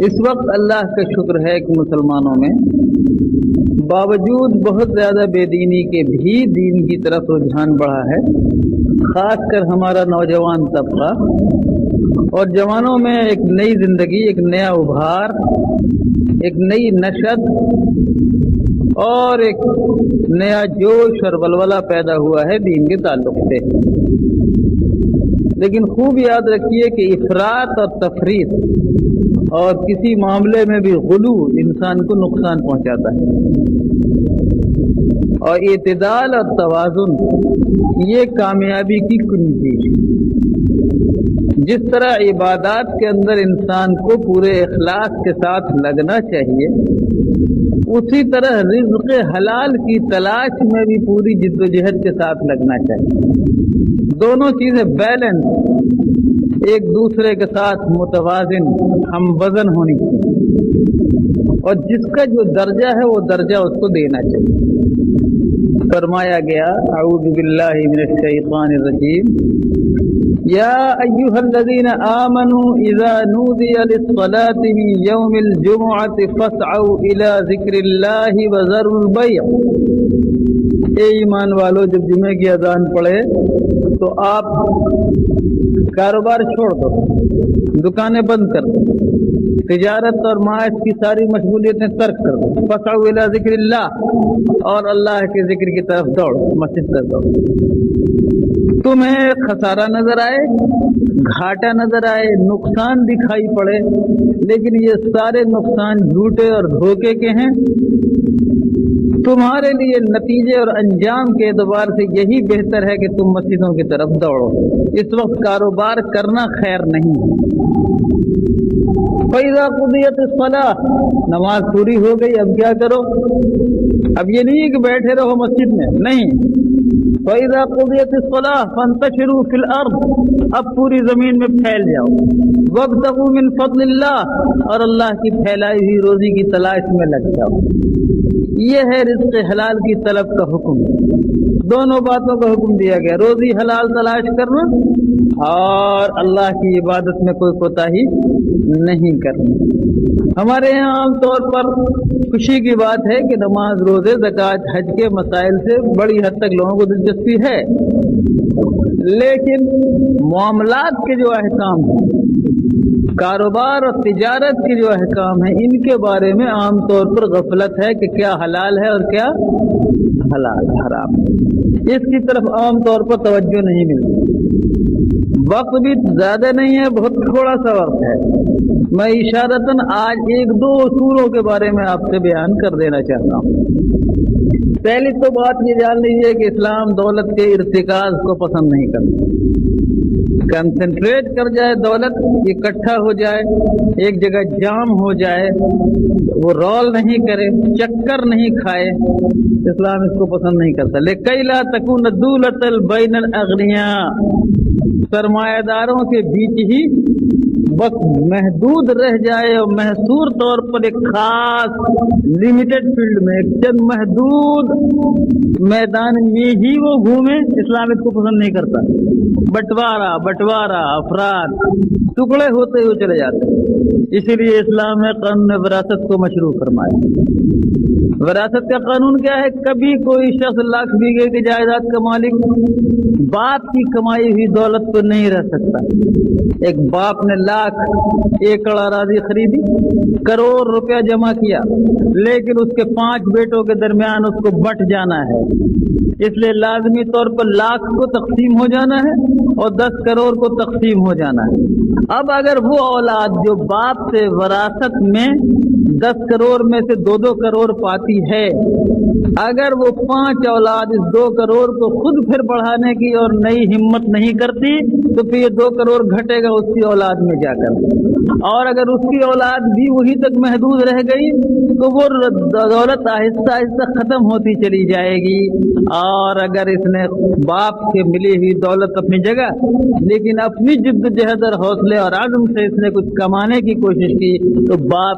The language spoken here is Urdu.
اس وقت اللہ کا شکر ہے کہ مسلمانوں میں باوجود بہت زیادہ بے دینی کے بھی دین کی طرف رجحان بڑھا ہے، خاص کر ہمارا نوجوان طبقہ، اور جوانوں میں ایک نئی زندگی، ایک نیا ابھار، ایک نئی نشت اور ایک نیا جوش اور ولولہ پیدا ہوا ہے دین کے تعلق سے۔ لیکن خوب یاد رکھیے کہ افراط اور تفریط اور کسی معاملے میں بھی غلو انسان کو نقصان پہنچاتا ہے، اور اعتدال اور توازن یہ کامیابی کی کنجی ہے۔ جس طرح عبادات کے اندر انسان کو پورے اخلاص کے ساتھ لگنا چاہیے، اسی طرح رزق حلال کی تلاش میں بھی پوری جد و جہد کے ساتھ لگنا چاہیے۔ دونوں چیزیں بیلنس، ایک دوسرے کے ساتھ متوازن، ہم وزن ہونی چاہیے، اور جس کا جو درجہ ہے وہ درجہ اس کو دینا چاہیے۔ فرمایا گیا اعوذ باللہ من الشیطان الرجیم، یا ایھا الذین آمنوا اذا نودی للصلاة من یوم الجمعة فاسعوا الی ذکر اللہ وذروا البیع۔ اے ایمان والو، جب جمعے کی اذان پڑھے تو آپ کاروبار چھوڑ دو، دکانیں بند کر دو، تجارت اور معاش کی ساری مشغولیتیں ترک کر دو، فاسعوا الی ذکر اللہ، اور اللہ کے ذکر کی طرف دوڑو، مسجد پر دوڑو۔ تمہیں خسارہ نظر آئے، گھاٹا نظر آئے، نقصان دکھائی پڑے، لیکن یہ سارے نقصان جھوٹے اور دھوکے کے ہیں، تمہارے لیے نتیجے اور انجام کے اعتبار سے یہی بہتر ہے کہ تم مسجدوں کی طرف دوڑو۔ اس وقت کاروبار کرنا خیر نہیں ہے۔ فَإِذَا قُضِيَتِ الصَّلَاةُ، نماز پوری ہو گئی، اب کیا کرو؟ اب یہ نہیں کہ بیٹھے رہو مسجد میں، نہیں۔ فَإِذَا قُضِيَتِ الصَّلَاةُ فَانتَشِرُوا فِي الْأَرْضِ، اب پوری زمین میں پھیل جاؤ۔ وَابْتَغُوا مِن فَضْلِ اللَّهِ، اور اللہ کی پھیلائی ہوئی روزی کی تلاش میں لگ جاؤ۔ یہ ہے رزق حلال کی طلب کا حکم۔ دونوں باتوں کا حکم دیا گیا، روزی حلال تلاش کرنا اور اللہ کی عبادت میں کوئی کوتاہی نہیں کرنا۔ ہمارے یہاں عام طور پر خوشی کی بات ہے کہ نماز، روزے، زکوٰۃ، حج کے مسائل سے بڑی حد تک لوگوں کو دلچسپی ہے، لیکن معاملات کے جو احکام ہیں، کاروبار اور تجارت کے جو احکام ہیں، ان کے بارے میں عام طور پر غفلت ہے کہ کیا حلال ہے اور کیا حلال حرام ہے۔ اس کی طرف عام طور پر توجہ نہیں ملتی۔ وقت بھی زیادہ نہیں ہے، بہت تھوڑا سا وقت ہے۔ میں اشارتاً آج ایک دو اصولوں کے بارے میں آپ سے بیان کر دینا چاہتا ہوں۔ پہلی تو بات یہ جان لیجیے کہ اسلام دولت کے ارتکاز کو پسند نہیں کرتا۔ کنسنٹریٹ کر جائے دولت، اکٹھا ہو جائے، ایک جگہ جام ہو جائے، وہ رول نہیں کرے، چکر نہیں کھائے، اسلام اس کو پسند نہیں کرتا۔ لِكَيْ لَا تَكُونَ دُولَةً بَيْنَ الْأَغْنِيَاءِ، سرمایہ داروں کے بیچ ہی وقت محدود رہ جائے اور محصور طور پر ایک خاص لمیٹڈ فیلڈ میں، ایک چند محدود میدان میں ہی وہ گھومے، اسلام اس کو پسند نہیں کرتا۔ بٹوارا افراد ٹکڑے ہوتے ہوئے چلے جاتے ہیں۔ اسی لیے اسلام نے قانون وراثت کو مشروع فرمایا۔ وراثت کا قانون کیا ہے؟ کبھی کوئی شخص لاکھ بیگھے کی جائیداد کا مالک باپ کی کمائی ہوئی دولت پر نہیں رہ سکتا۔ ایک باپ نے لاکھ ایکڑ اراضی خریدی، کروڑ روپیہ جمع کیا، لیکن اس کے 5 بیٹوں کے درمیان اس کو بٹ جانا ہے، اس لیے لازمی طور پر لاکھ کو تقسیم ہو جانا ہے اور 10 کروڑ کو تقسیم ہو جانا ہے۔ اب اگر وہ اولاد جو باپ سے وراثت میں 10 کروڑ میں سے 2 کروڑ پاتی ہے، اگر وہ 5 اولاد اس 2 کروڑ کو خود پھر بڑھانے کی اور نئی ہمت نہیں کرتی تو پھر یہ 2 کروڑ گھٹے گا اس کی اولاد میں جا کر، اور اگر اس کی اولاد بھی وہی تک محدود رہ گئی تو وہ دولت آہستہ آہستہ ختم ہوتی چلی جائے گی۔ اور اگر اس نے باپ سے ملی ہوئی دولت اپنی جگہ، لیکن اپنی جد جہد اور حوصلے اور عزم سے اس نے کچھ کمانے کی کوشش کی، تو باپ